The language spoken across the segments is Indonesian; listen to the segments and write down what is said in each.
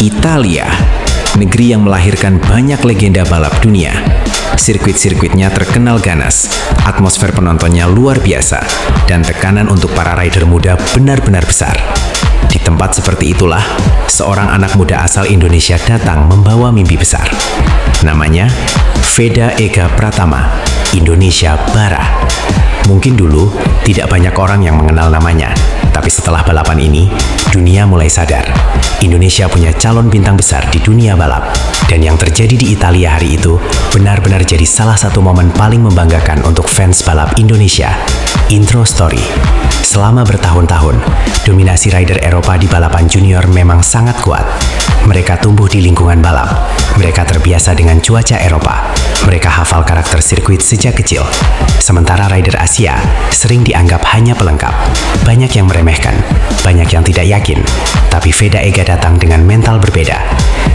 Italia, negeri yang melahirkan banyak legenda balap dunia. Sirkuit-sirkuitnya terkenal ganas, atmosfer penontonnya luar biasa, dan tekanan untuk para rider muda benar-benar besar. Di tempat seperti itulah, seorang anak muda asal Indonesia datang membawa mimpi besar. Namanya Veda Ega Pratama, Indonesia Bara. Mungkin dulu tidak banyak orang yang mengenal namanya, tapi setelah balapan ini, dunia mulai sadar. Indonesia punya calon bintang besar di dunia balap. Dan yang terjadi di Italia hari itu benar-benar jadi salah satu momen paling membanggakan untuk fans balap Indonesia. Intro story. Selama bertahun-tahun, dominasi rider Eropa di balapan junior memang sangat kuat. Mereka tumbuh di lingkungan balap. Mereka terbiasa dengan cuaca Eropa. Mereka hafal karakter sirkuit sejak kecil. Sementara rider Asia sering dianggap hanya pelengkap. Banyak yang meremehkan, banyak yang tidak yakin. Tapi Veda Ega datang dengan mental berbeda.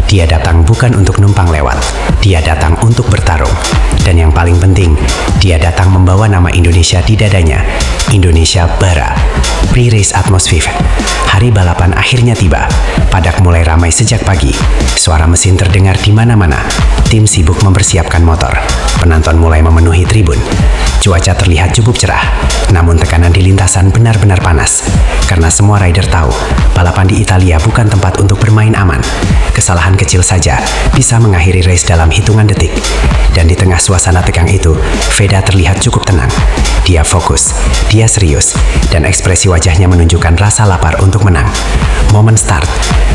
Dia datang bukan untuk numpang lewat. Dia datang untuk bertarung. Dan yang paling penting, dia datang membawa nama Indonesia di dadanya. Indonesia Bara. Pre-race atmosphere. Hari balapan akhirnya tiba. Padak mulai ramai sejak pagi. Suara mesin terdengar di mana-mana. Tim sibuk mempersiapkan motor. Penonton mulai memenuhi tribun. Cuaca terlihat cukup cerah. Namun tekanan di lintasan benar-benar panas. Karena semua rider tahu, balapan di Italia bukan tempat untuk bermain aman. Kesalahan kecil saja bisa mengakhiri race dalam hitungan detik. Dan di tengah suasana tegang itu, Veda terlihat cukup tenang. Dia fokus, dia serius, dan ekspresi wajahnya menunjukkan rasa lapar untuk menang. Momen start.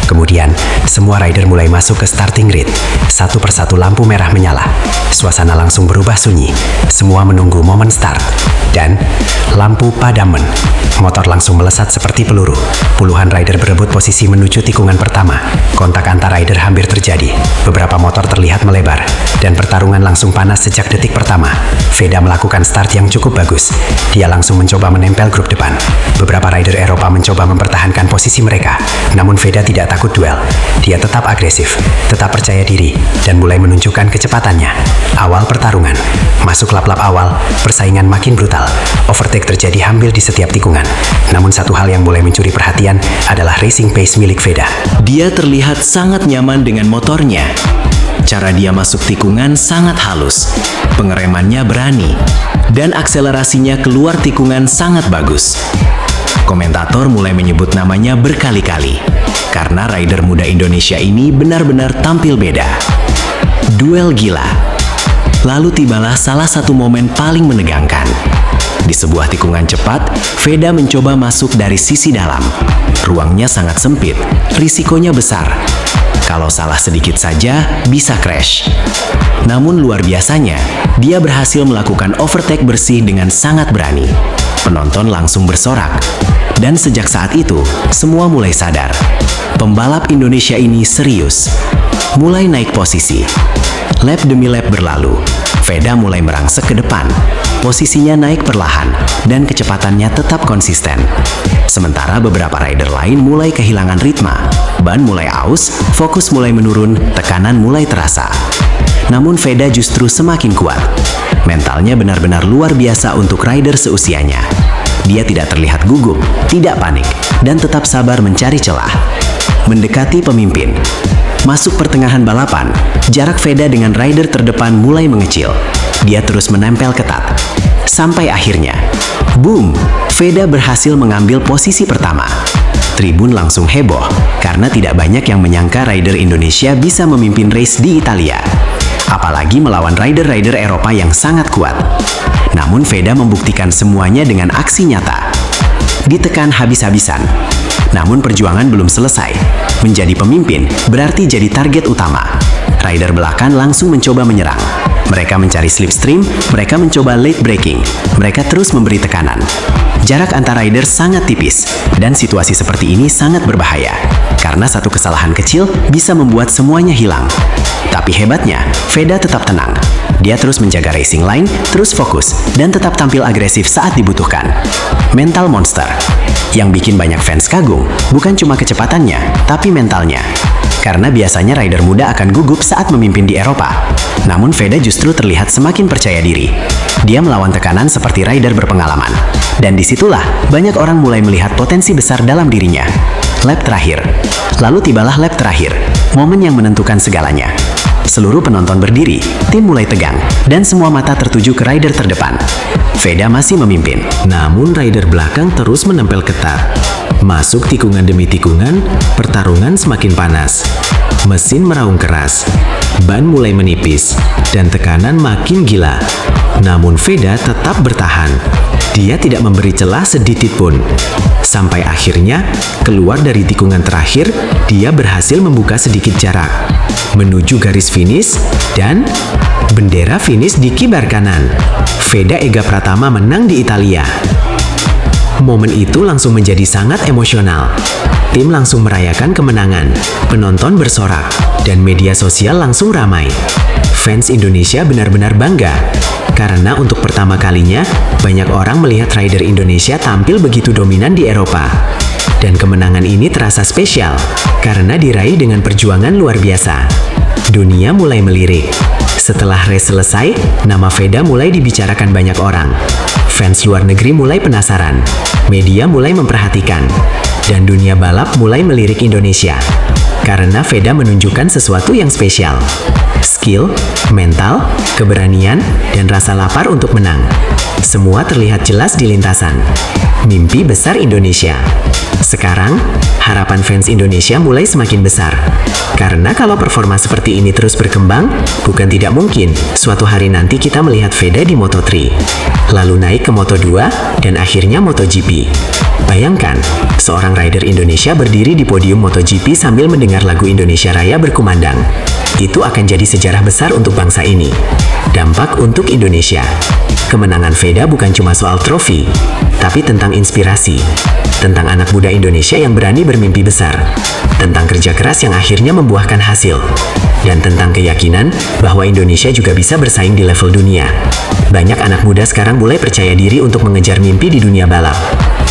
Kemudian, semua rider mulai masuk ke starting grid. Satu persatu lampu merah menyala. Suasana langsung berubah sunyi. Semua menunggu momen start. Dan, lampu padam. Motor langsung melesat seperti peluru. Puluhan rider berebut posisi menuju tikungan pertama. Kontak antar rider hampir terjadi. Beberapa motor terlihat melebar. Dan pertarungan langsung panas sejak detik pertama. Veda melakukan start yang cukup bagus. Dia langsung mencoba menempel grup depan. Beberapa rider Eropa mencoba mempertahankan posisi mereka. Namun Veda tidak takut duel. Dia tetap agresif, tetap percaya diri, dan mulai menunjukkan kecepatannya. Awal pertarungan. Masuk lap-lap awal, persaingan makin brutal. Overtake terjadi hampir di setiap tikungan. Namun satu hal yang mulai mencuri perhatian adalah racing pace milik Veda. Dia terlihat sangat nyaman dengan motornya. Cara dia masuk tikungan sangat halus. Pengeremannya berani. Dan akselerasinya keluar tikungan sangat bagus. Komentator mulai menyebut namanya berkali-kali. Karena rider muda Indonesia ini benar-benar tampil beda. Duel gila. Lalu tibalah salah satu momen paling menegangkan. Di sebuah tikungan cepat, Veda mencoba masuk dari sisi dalam. Ruangnya sangat sempit, risikonya besar. Kalau salah sedikit saja, bisa crash. Namun luar biasanya, dia berhasil melakukan overtake bersih dengan sangat berani. Penonton langsung bersorak. Dan sejak saat itu, semua mulai sadar. Pembalap Indonesia ini serius. Mulai naik posisi. Lap demi lap berlalu. Veda mulai merangsek ke depan. Posisinya naik perlahan, dan kecepatannya tetap konsisten. Sementara beberapa rider lain mulai kehilangan ritme. Ban mulai aus, fokus mulai menurun, tekanan mulai terasa. Namun Veda justru semakin kuat. Mentalnya benar-benar luar biasa untuk rider seusianya. Dia tidak terlihat gugup, tidak panik, dan tetap sabar mencari celah. Mendekati pemimpin. Masuk pertengahan balapan, jarak Veda dengan rider terdepan mulai mengecil. Dia terus menempel ketat. Sampai akhirnya, boom, Veda berhasil mengambil posisi pertama. Tribun langsung heboh, karena tidak banyak yang menyangka rider Indonesia bisa memimpin race di Italia. Apalagi melawan rider-rider Eropa yang sangat kuat. Namun Veda membuktikan semuanya dengan aksi nyata. Ditekan habis-habisan. Namun perjuangan belum selesai. Menjadi pemimpin berarti jadi target utama. Rider belakang langsung mencoba menyerang. Mereka mencari slipstream, mereka mencoba late braking. Mereka terus memberi tekanan. Jarak antar rider sangat tipis, dan situasi seperti ini sangat berbahaya. Karena satu kesalahan kecil bisa membuat semuanya hilang. Tapi hebatnya, Veda tetap tenang. Dia terus menjaga racing line, terus fokus, dan tetap tampil agresif saat dibutuhkan. Mental monster. Yang bikin banyak fans kagum, bukan cuma kecepatannya, tapi mentalnya. Karena biasanya rider muda akan gugup saat memimpin di Eropa. Namun Veda justru terlihat semakin percaya diri. Dia melawan tekanan seperti rider berpengalaman. Dan disitulah banyak orang mulai melihat potensi besar dalam dirinya. Lap terakhir. Lalu tibalah lap terakhir. Momen yang menentukan segalanya. Seluruh penonton berdiri, tim mulai tegang, dan semua mata tertuju ke rider terdepan. Veda masih memimpin. Namun rider belakang terus menempel ketat. Masuk tikungan demi tikungan, pertarungan semakin panas. Mesin meraung keras, ban mulai menipis, dan tekanan makin gila. Namun Veda tetap bertahan. Dia tidak memberi celah sedikit pun. Sampai akhirnya, keluar dari tikungan terakhir, dia berhasil membuka sedikit jarak. Menuju garis finish, dan bendera finish dikibarkan. Veda Ega Pratama menang di Italia. Momen itu langsung menjadi sangat emosional. Tim langsung merayakan kemenangan, penonton bersorak, dan media sosial langsung ramai. Fans Indonesia benar-benar bangga, karena untuk pertama kalinya, banyak orang melihat rider Indonesia tampil begitu dominan di Eropa. Dan kemenangan ini terasa spesial, karena diraih dengan perjuangan luar biasa. Dunia mulai melirik. Setelah race selesai, nama Veda mulai dibicarakan banyak orang. Fans luar negeri mulai penasaran, media mulai memperhatikan, dan dunia balap mulai melirik Indonesia. Karena Veda menunjukkan sesuatu yang spesial. Skill, mental, keberanian, dan rasa lapar untuk menang. Semua terlihat jelas di lintasan. Mimpi besar Indonesia. Sekarang, harapan fans Indonesia mulai semakin besar. Karena kalau performa seperti ini terus berkembang, bukan tidak mungkin suatu hari nanti kita melihat Veda di Moto3, lalu naik ke Moto2, dan akhirnya MotoGP. Bayangkan, seorang rider Indonesia berdiri di podium MotoGP sambil mendengar lagu Indonesia Raya berkumandang. Itu akan jadi sejarah besar untuk bangsa ini. Dampak untuk Indonesia. Kemenangan Veda bukan cuma soal trofi, tapi tentang inspirasi. Tentang anak muda Indonesia yang berani bermimpi besar. Tentang kerja keras yang akhirnya membuahkan hasil. Dan tentang keyakinan bahwa Indonesia juga bisa bersaing di level dunia. Banyak anak muda sekarang mulai percaya diri untuk mengejar mimpi di dunia balap.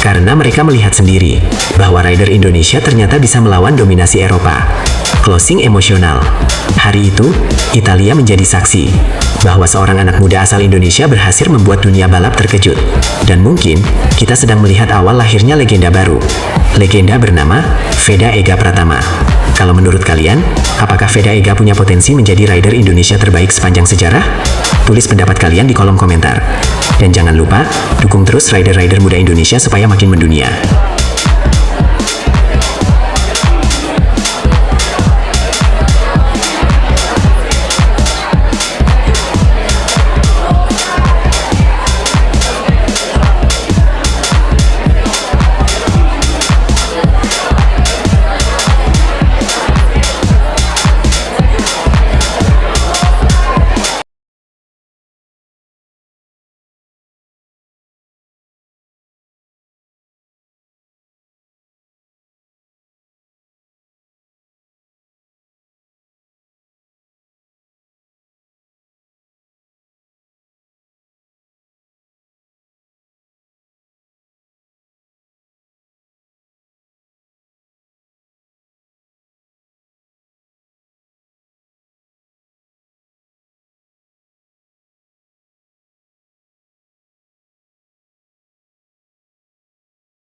Karena mereka melihat sendiri bahwa rider Indonesia ternyata bisa melawan dominasi Eropa. Closing emosional. Hari itu, Italia menjadi saksi bahwa seorang anak muda asal Indonesia berhasil membuat dunia balap terkejut. Dan mungkin, kita sedang melihat awal lahirnya legenda baru. Legenda bernama Veda Ega Pratama. Kalau menurut kalian, apakah Veda Ega punya potensi menjadi rider Indonesia terbaik sepanjang sejarah? Tulis pendapat kalian di kolom komentar. Dan jangan lupa, dukung terus rider-rider muda Indonesia supaya makin mendunia.